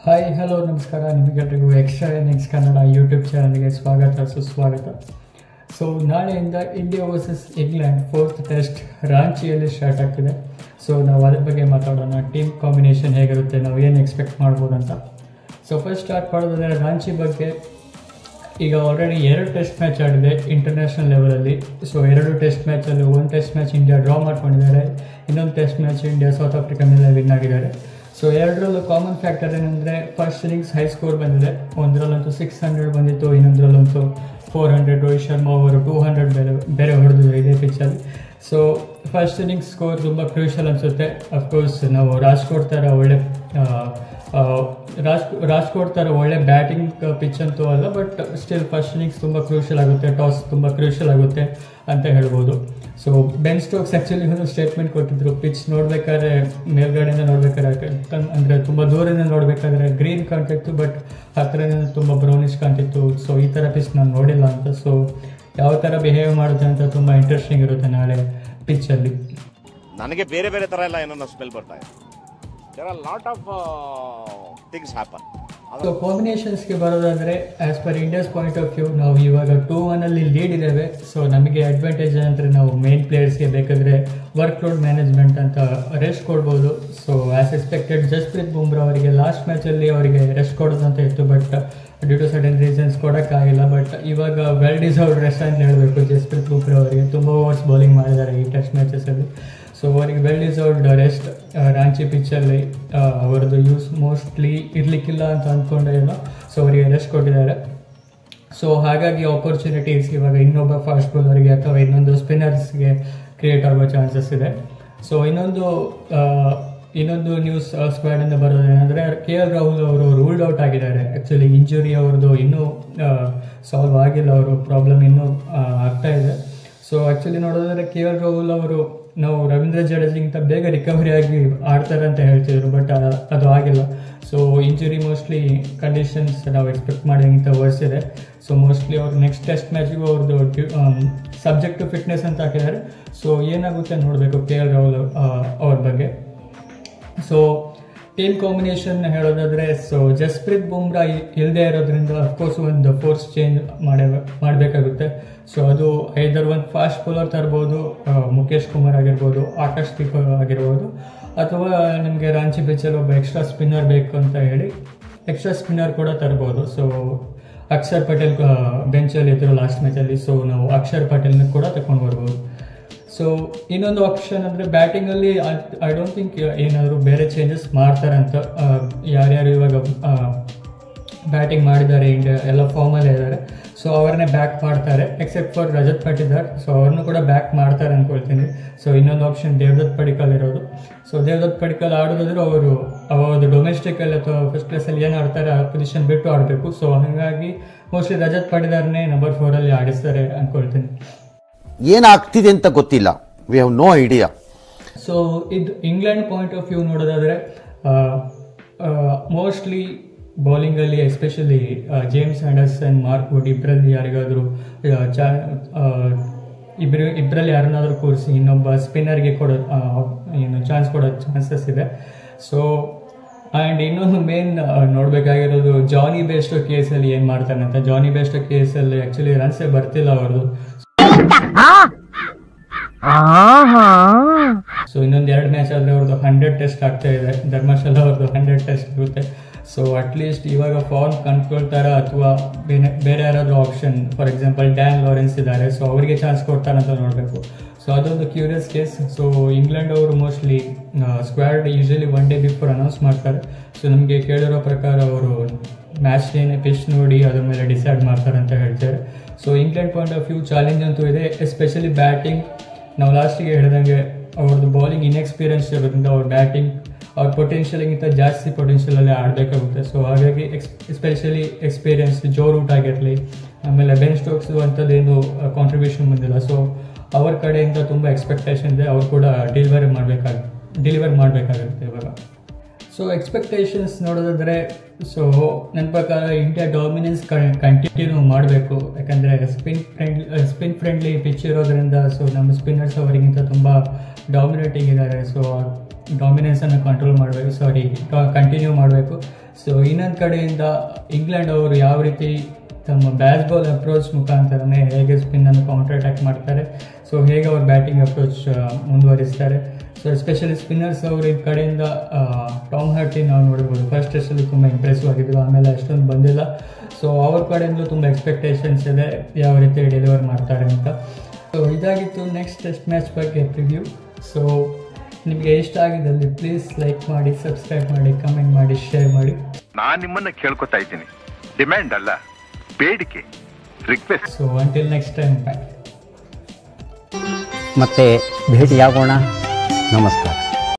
Hi hello ನಮಸ್ಕಾರ. ನಿಮಗೆಲ್ಲರಿಗೂ extra innings Kannada YouTube ಚಾನಲ್ಗೆ ಸ್ವಾಗತ ಸುಸ್ವಾಗತ. ಸೊ ನಾಳೆಯಿಂದ India versus England 4th test ರಾಂಚಿಯಲ್ಲಿ ಸ್ಟಾರ್ಟ್ ಆಗ್ತಿದೆ. ಸೊ ನಾವು ಅದ್ರ ಬಗ್ಗೆ ಮಾತಾಡೋಣ. ಟೀಮ್ ಕಾಂಬಿನೇಷನ್ ಹೇಗಿರುತ್ತೆ, ನಾವು ಏನು ಎಕ್ಸ್ಪೆಕ್ಟ್ ಮಾಡ್ಬೋದು ಅಂತ. ಸೊ ಫಸ್ಟ್ ಸ್ಟಾರ್ಟ್ ಮಾಡೋದಾದರೆ ರಾಂಚಿ ಬಗ್ಗೆ. ಈಗ ಆಲ್ರೆಡಿ 2 ಟೆಸ್ಟ್ ಮ್ಯಾಚ್ ಆಡಿದೆ ಇಂಟರ್ನ್ಯಾಷನಲ್ ಲೆವೆಲಲ್ಲಿ. ಸೊ 2 ಟೆಸ್ಟ್ ಮ್ಯಾಚಲ್ಲಿ 1 ಟೆಸ್ಟ್ ಮ್ಯಾಚ್ ಇಂಡಿಯಾ ಡ್ರಾ ಮಾಡ್ಕೊಂಡಿದ್ದಾರೆ, ಇನ್ನೊಂದು test match India South Africa ಮೇಲೆ ವಿನ್ ಆಗಿದ್ದಾರೆ. ಸೊ 2ರಲ್ಲೂ ಕಾಮನ್ ಫ್ಯಾಕ್ಟರ್ ಏನಂದರೆ ಫಸ್ಟ್ ಇನ್ನಿಂಗ್ಸ್ ಹೈ ಸ್ಕೋರ್ ಬಂದಿದೆ. ಒಂದರಲ್ಲಂತೂ 600 ಬಂದಿತ್ತು, ಇನ್ನೊಂದರಲ್ಲಂತೂ 400. ರೋಹಿತ್ ಶರ್ಮಾ ಅವರು 200 ಬೇರೆ ಹೊಡೆದಿದ್ರು ಇದೇ ಪಿಚ್ಚಲ್ಲಿ. ಸೊ ಫಸ್ಟ್ ಇನ್ನಿಂಗ್ಸ್ ಸ್ಕೋರ್ ತುಂಬ ಕ್ರೂಷಲ್ ಅನಿಸುತ್ತೆ. ಅಫ್ಕೋರ್ಸ್ ನಾವು ರಾಜ್ಕೋಟ್ ಥರ ಒಳ್ಳೆ ಬ್ಯಾಟಿಂಗ್ ಪಿಚ್ ಅಂತೂ ಅಲ್ಲ, ಬಟ್ ಸ್ಟಿಲ್ ಫಸ್ಟ್ ಇನ್ನಿಂಗ್ಸ್ ತುಂಬ ಕ್ರೂಷಲ್ ಆಗುತ್ತೆ, ಟಾಸ್ ತುಂಬ ಕ್ರೂಷಲ್ ಆಗುತ್ತೆ ಅಂತ ಹೇಳ್ಬೋದು. ಸೊ ಬೆನ್ ಸ್ಟೋಕ್ಸ್ ಆ್ಯಕ್ಚುಲಿ ಒಂದು ಸ್ಟೇಟ್ಮೆಂಟ್ ಕೊಟ್ಟಿದ್ರು, ಪಿಚ್ ನೋಡಬೇಕಾದ್ರೆ ಮೇಲ್ಗಡೆಯಿಂದ ನೋಡಬೇಕಾದ್ರೆ ಅಂದರೆ ತುಂಬ ದೂರದಿಂದ ನೋಡಬೇಕಾದ್ರೆ ಗ್ರೀನ್ ಕಾಣ್ತಿತ್ತು, ಬಟ್ ಹತ್ತಿರದಿಂದ ತುಂಬ ಬ್ರೌನಿಶ್ ಕಾಣ್ತಿತ್ತು. ಸೊ ಈ ಥರ ಪಿಚ್ ನಾನು ನೋಡಿಲ್ಲ ಅಂತ. ಸೊ ಯಾವ ಥರ ಬಿಹೇವ್ ಮಾಡುತ್ತೆ ಅಂತ ತುಂಬ ಇಂಟ್ರೆಸ್ಟಿಂಗ್ ಇರುತ್ತೆ ನಾಳೆ ಪಿಚ್ಚಲ್ಲಿ. ನನಗೆ ಬೇರೆ ಬೇರೆ ಥರ ಎಲ್ಲ ಏನೋ ಸ್ಮೆಲ್ ಬರ್ತಾ ಇದೆ. There are lot of things happen. So ಕಾಂಬಿನೇಷನ್ಸ್ಗೆ ಬರೋದಾದರೆ as per India's point of view ನಾವು ಇವಾಗ 2-1 ಲೀಡ್ ಇದ್ದೇವೆ. ಸೊ ನಮಗೆ ಅಡ್ವಾಂಟೇಜ್ ಅಂದರೆ ನಾವು ಮೇನ್ ಪ್ಲೇಯರ್ಸ್ಗೆ ಬೇಕಾದರೆ ವರ್ಕ್ಲೋಡ್ ಮ್ಯಾನೇಜ್ಮೆಂಟ್ ಅಂತ ರೆಸ್ಟ್ ಕೊಡ್ಬೋದು. So as expected Jasprit Bumrah ಅವರಿಗೆ ಲಾಸ್ಟ್ ಮ್ಯಾಚಲ್ಲಿ ಅವರಿಗೆ ರೆಸ್ಟ್ ಕೊಡೋದಂತ ಇತ್ತು, but due to sudden reasons ಕೊಡೋಕ್ಕಾಗಿಲ್ಲ. ಬಟ್ ಇವಾಗ ವೆಲ್ ಡಿಸರ್ವ್ಡ್ ರೆಸ್ಟ್ ಅಂತ ಹೇಳಬೇಕು ಜಸ್ಪ್ರೀತ್ ಬುಮ್ರಾ ಅವರಿಗೆ. ತುಂಬ ಓವರ್ಸ್ ಬೌಲಿಂಗ್ ಮಾಡಿದ್ದಾರೆ ಈ ಟೆಸ್ಟ್ ಮ್ಯಾಚಸಲ್ಲಿ. ಸೊ ಅವರಿಗೆ ವೆಲ್ ಡಿಸರ್ವ್ಡ್ ರೆಸ್ಟ್. ರಾಂಚಿ ಪಿಚ್ಚಲ್ಲಿ ಅವರದ್ದು ಯೂಸ್ ಮೋಸ್ಟ್ಲಿ ಇರಲಿಕ್ಕಿಲ್ಲ ಅಂತ ಅಂದ್ಕೊಂಡೇನೋ, ಸೊ ಅವರಿಗೆ ರೆಸ್ಟ್ ಕೊಟ್ಟಿದ್ದಾರೆ. ಸೊ ಹಾಗಾಗಿ ಆಪರ್ಚುನಿಟೀಸ್ ಇವಾಗ ಇನ್ನೊಬ್ಬ ಫಾಸ್ಟ್ ಬೌಲರ್ಗೆ ಅಥವಾ ಇನ್ನೊಂದು ಸ್ಪಿನ್ನರ್ಸ್ಗೆ ಕ್ರಿಯೇಟ್ ಆಗೋ ಚಾನ್ಸಸ್ ಇದೆ. ಸೊ ಇನ್ನೊಂದು ನ್ಯೂಸ್ ಸ್ಕ್ವಾಡಿಂದ ಬರೋದೇನೆಂದರೆ KL ರಾಹುಲ್ ಅವರು ರೂಲ್ಡ್ ಔಟ್ ಆಗಿದ್ದಾರೆ. ಆ್ಯಕ್ಚುಲಿ ಇಂಜುರಿ ಅವ್ರದ್ದು ಇನ್ನೂ ಸಾಲ್ವ್ ಆಗಿಲ್ಲ, ಅವರು ಪ್ರಾಬ್ಲಮ್ ಇನ್ನೂ ಆಗ್ತಾ ಇದೆ. ಸೊ ಆ್ಯಕ್ಚುಲಿ ನೋಡೋದಾದರೆ KL ರಾಹುಲ್ ಅವರು ನಾವು ರವೀಂದ್ರ ಜಡೇಜಿಗಿಂತ ಬೇಗ ರಿಕವರಿ ಆಗಿ ಆಡ್ತಾರೆ ಅಂತ ಹೇಳ್ತಿದ್ರು, ಬಟ್ ಅದು ಆಗಿಲ್ಲ. ಸೊ ಇಂಜುರಿ ಮೋಸ್ಟ್ಲಿ ಕಂಡೀಷನ್ಸ್ ನಾವು ಎಕ್ಸ್ಪೆಕ್ಟ್ ಮಾಡೋಂಗಿಂತ ವರ್ಸ್ ಇದೆ. ಸೊ ಮೋಸ್ಟ್ಲಿ ಅವರು ನೆಕ್ಸ್ಟ್ ಟೆಸ್ಟ್ ಮ್ಯಾಚಿಗೂ ಅವ್ರದ್ದು ಸಬ್ಜೆಕ್ಟ್ ಟು ಫಿಟ್ನೆಸ್ ಅಂತ ಹಾಕಿದ್ದಾರೆ. ಸೊ ಏನಾಗುತ್ತೆ ನೋಡಬೇಕು KL ರಾಹುಲ್ ಅವ್ರ ಬಗ್ಗೆ. ಸೊ ಟೀಮ್ ಕಾಂಬಿನೇಷನ್ ಹೇಳೋದಾದರೆ, ಸೊ ಜಸ್ಪ್ರೀತ್ ಬುಮ್ರಾ ಇಲ್ಲದೆ ಇರೋದ್ರಿಂದ ಅಫ್ಕೋರ್ಸ್ ಒಂದು ಫೋರ್ಸ್ ಚೇಂಜ್ ಮಾಡಬೇಕಾಗುತ್ತೆ. ಸೊ ಅದು ಐದರ್ ಒಂದು ಫಾಸ್ಟ್ ಬೌಲರ್ ತರ್ಬೋದು, ಮುಖೇಶ್ ಕುಮಾರ್ ಆಗಿರ್ಬೋದು, ಆಕಾಶ್ ದೀಪ್ ಆಗಿರ್ಬೋದು, ಅಥವಾ ನಿಮಗೆ ರಾಂಚಿ ಪಿಚ್ಚಲ್ಲಿ ಒಬ್ಬ ಎಕ್ಸ್ಟ್ರಾ ಸ್ಪಿನ್ನರ್ ಬೇಕು ಅಂತ ಹೇಳಿ ಎಕ್ಸ್ಟ್ರಾ ಸ್ಪಿನ್ನರ್ ಕೂಡ ತರ್ಬೋದು. ಸೊ ಅಕ್ಷರ್ ಪಟೇಲ್ ಬೆಂಚಲ್ಲಿ ಇದ್ದರು ಲಾಸ್ಟ್ ಮ್ಯಾಚಲ್ಲಿ. ಸೊ ನಾವು ಅಕ್ಷರ್ ಪಟೇಲ್ನ ಕೂಡ ತಗೊಂಡು ಬರ್ಬೋದು. ಸೊ ಇನ್ನೊಂದು ಆಪ್ಷನ್ ಅಂದರೆ ಬ್ಯಾಟಿಂಗಲ್ಲಿ ಐ ಡೋಂಟ್ ಥಿಂಕ್ ಏನಾದರೂ ಬೇರೆ ಚೇಂಜಸ್ ಮಾಡ್ತಾರೆ ಅಂತ. ಯಾರ್ಯಾರು ಇವಾಗ ಬ್ಯಾಟಿಂಗ್ ಮಾಡಿದ್ದಾರೆ ಇಂಡಿಯಾ ಎಲ್ಲ ಫಾರ್ಮಲ್ಲೇ ಇದ್ದಾರೆ. ಸೊ ಅವ್ರನ್ನೇ ಬ್ಯಾಕ್ ಮಾಡ್ತಾರೆ except for Rajat Patidar. So ಅವ್ರನ್ನೂ ಕೂಡ ಬ್ಯಾಕ್ ಮಾಡ್ತಾರೆ ಅಂದ್ಕೊಳ್ತೀನಿ. ಸೊ ಇನ್ನೊಂದು ಆಪ್ಷನ್ ದೇವದತ್ ಪಡಿಕ್ಕಲ್ ಇರೋದು. ಸೊ ದೇವದತ್ ಪಡಿಕ್ಕಲ್ ಆಡೋದಾದ್ರೂ ಅವ್ರದ್ದು ಡೊಮೆಸ್ಟಿಕಲ್ಲಿ ಅಥವಾ ಫಸ್ಟ್ ಕ್ಲಾಸಲ್ಲಿ ಏನು ಆಡ್ತಾರೆ ಆ ಪೊಸಿಷನ್ ಬಿಟ್ಟು ಆಡಬೇಕು. ಸೊ ಹಾಗಾಗಿ ಮೋಸ್ಟ್ಲಿ ರಜತ್ ಪಾಟಿದಾರ್ನೇ ನಂಬರ್ 4 ಆಡಿಸ್ತಾರೆ ಅಂದ್ಕೊಳ್ತೀನಿ. ಏನಾಗ್ತಿದೆ ಅಂತ ಗೊತ್ತಿಲ್ಲ, we have no idea. So ಇದು ಇಂಗ್ಲೆಂಡ್ ಪಾಯಿಂಟ್ ಆಫ್ ವ್ಯೂ ನೋಡೋದಾದರೆ ಮೋಸ್ಟ್ಲಿ ಬೌಲಿಂಗಲ್ಲಿ especially James Anderson, Mark Wood ಇಬ್ಬರಲ್ಲಿ ಯಾರಿಗಾದರೂ ಇಬ್ಬರಲ್ಲಿ ಯಾರನ್ನಾದರೂ ಕೂರಿಸಿ ಇನ್ನೊಬ್ಬ ಸ್ಪಿನ್ನರ್ಗೆ ಚಾನ್ಸ್ ಕೊಡೋ ಚಾನ್ಸಸ್ ಇದೆ. ಸೊ ಆ್ಯಂಡ್ ಇನ್ನೊಂದು ಮೇನ್ ನೋಡಬೇಕಾಗಿರೋದು ಜಾನಿ ಬೇಸ್ಟೋ ಕೇಸಲ್ಲಿ ಏನು ಮಾಡ್ತಾನೆ ಅಂತ. ಜಾನಿ ಬೇಸ್ಟೋ ಕೇಸಲ್ಲಿ ಆ್ಯಕ್ಚುಲಿ ರನ್ಸೇ ಬರ್ತಿಲ್ಲ ಅವ್ರದ್ದು. ಸೊ ಇನ್ನೊಂದು 2 ಮ್ಯಾಚ್ ಆದರೆ ಅವ್ರದ್ದು 100 ಟೆಸ್ಟ್ ಆಗ್ತಾ ಇದೆ. ಧರ್ಮಶಾಲ ಅವ್ರದ್ದು 100 ಟೆಸ್ಟ್ ಇರುತ್ತೆ. ಸೊ ಅಟ್ಲೀಸ್ಟ್ ಇವಾಗ ಫಾರ್ಮ್ ಕಂಡ್ಕೊಳ್ತಾರ ಅಥವಾ ಬೇರೆ ಯಾರಾದರೂ option, for example Dan Lawrence ಇದ್ದಾರೆ, ಸೊ ಅವರಿಗೆ ಚಾನ್ಸ್ ಕೊಡ್ತಾರಂತ ನೋಡಬೇಕು. ಸೊ ಅದೊಂದು ಕ್ಯೂರಿಯಸ್ ಕೇಸ್. ಸೊ ಇಂಗ್ಲೆಂಡ್ ಅವರು mostly squad usually 1 day before announce ಮಾಡ್ತಾರೆ. ಸೊ ನಮಗೆ ಕೇಳಿರೋ ಪ್ರಕಾರ ಅವರು ಮ್ಯಾಚ್ ಏನೇ ಪಿಚ್ ನೋಡಿ ಅದ್ರ ಮೇಲೆ ಡಿಸೈಡ್ ಮಾಡ್ತಾರೆ ಅಂತ ಹೇಳ್ತಾರೆ. So England point of view challenge ಅಂತೂ ಇದೆ, ಎಸ್ಪೆಷಲಿ ಬ್ಯಾಟಿಂಗ್. ನಾವು ಲಾಸ್ಟಿಗೆ ಹೇಳಿದಂಗೆ ಅವ್ರದ್ದು ಬೌಲಿಂಗ್ ಇನ್ಎಕ್ಸ್ಪೀರಿಯನ್ಸ್ ಇರೋದ್ರಿಂದ ಅವ್ರ ಪೊಟೆನ್ಷಿಯಲ್ಗಿಂತ ಜಾಸ್ತಿ ಪೊಟೆನ್ಷಿಯಲಲ್ಲಿ ಆಡಬೇಕಾಗುತ್ತೆ. ಸೊ ಹಾಗಾಗಿ ಎಸ್ಪೆಷಲಿ ಎಕ್ಸ್ಪೀರಿಯನ್ಸ್ ಜೋ ರೂಟ್ ಆಗಿರಲಿ, ಆಮೇಲೆ ಬೆನ್ ಸ್ಟೋಕ್ಸು ಅಂಥದ್ದೇನು ಕಾಂಟ್ರಿಬ್ಯೂಷನ್ ಬಂದಿಲ್ಲ. ಸೊ ಅವ್ರ ಕಡೆಯಿಂದ ತುಂಬ ಎಕ್ಸ್ಪೆಕ್ಟೇಷನ್ ಇದೆ, ಅವ್ರು ಕೂಡ ಡೆಲಿವರ್ ಮಾಡಬೇಕಾಗುತ್ತೆ ಇವಾಗ. ಸೊ ಎಕ್ಸ್ಪೆಕ್ಟೇಷನ್ಸ್ ನೋಡೋದಾದರೆ, ಸೊ ನನ್ನ ಪ್ರಕಾರ ಇಂಡಿಯಾ ಡಾಮಿನೆನ್ಸ್ ಕಂಟಿನ್ಯೂ ಮಾಡಬೇಕು. ಯಾಕಂದರೆ ಸ್ಪಿನ್ ಫ್ರೆಂಡ್ಲಿ ಪಿಚ್ ಇರೋದ್ರಿಂದ ಸೊ ನಮ್ಮ ಸ್ಪಿನ್ನರ್ಸ್ ಅವರಿಗಿಂತ ತುಂಬ ಡಾಮಿನೇಟಿಂಗ್ ಇದ್ದಾರೆ. ಸೊ ಡಾಮಿನೆನ್ಸನ್ನು ಕಂಟ್ರೋಲ್ ಮಾಡಬೇಕು, ಕಂಟಿನ್ಯೂ ಮಾಡಬೇಕು. ಸೊ ಇನ್ನೊಂದು ಕಡೆಯಿಂದ ಇಂಗ್ಲೆಂಡ್ ಅವರು ಯಾವ ರೀತಿ ತಮ್ಮ ಬ್ಯಾಸ್ಬಾಲ್ ಅಪ್ರೋಚ್ ಮುಖಾಂತರನೇ ಹೇಗೆ ಸ್ಪಿನ್ನನ್ನು ಕೌಂಟರ್ ಅಟ್ಯಾಕ್ ಮಾಡ್ತಾರೆ, ಸೊ ಹೇಗೆ ಅವ್ರ ಬ್ಯಾಟಿಂಗ್ ಅಪ್ರೋಚ್ ಮುಂದುವರಿಸ್ತಾರೆ. ಸೊ ಎಸ್ಪೆಷಲಿ ಸ್ಪಿನ್ನರ್ಸ್ ಅವರು ಈ ಕಡೆಯಿಂದ ಟಾಮ್ ಹಾರ್ಟಿ ನಾವು ನೋಡಿರ್ಬೋದು, ಫಸ್ಟ್ ಟೆಸ್ಟಲ್ಲಿ ತುಂಬ ಇಂಪ್ರೆಸಿವ್ ಆಗಿದ್ರು, ಆಮೇಲೆ ಅಷ್ಟೊಂದು ಬಂದಿಲ್ಲ. ಸೊ ಅವ್ರ ಕಡೆಯಿಂದ ತುಂಬ ಎಕ್ಸ್ಪೆಕ್ಟೇಷನ್ಸ್ ಇದೆ ಯಾವ ರೀತಿ ಡೆಲಿವರ್ ಮಾಡ್ತಾರೆ ಅಂತ. ಸೊ ಇದಾಗಿತ್ತು ನೆಕ್ಸ್ಟ್ ಟೆಸ್ಟ್ ಮ್ಯಾಚ್ ಬಗ್ಗೆ ಪ್ರಿವ್ಯೂ. ಸೊ ನಿಮಗೆ ಇಷ್ಟ ಆಗಿದ್ದಲ್ಲಿ ಪ್ಲೀಸ್ ಲೈಕ್ ಮಾಡಿ, ಸಬ್ಸ್ಕ್ರೈಬ್ ಮಾಡಿ, ಕಮೆಂಟ್ ಮಾಡಿ, ಶೇರ್ ಮಾಡಿ. ನಾನು ನಿಮ್ಮನ್ನ ಕೇಳ್ಕೊತಾ ಇದ್ದೀನಿ, ಡಿಮ್ಯಾಂಡ್ ಅಲ್ಲ, ಬೇಡಿಕೆ, request. So until next time, bye. ಮತ್ತೆ ಭೇಟಿಯಾಗೋಣ. ನಮಸ್ಕಾರ.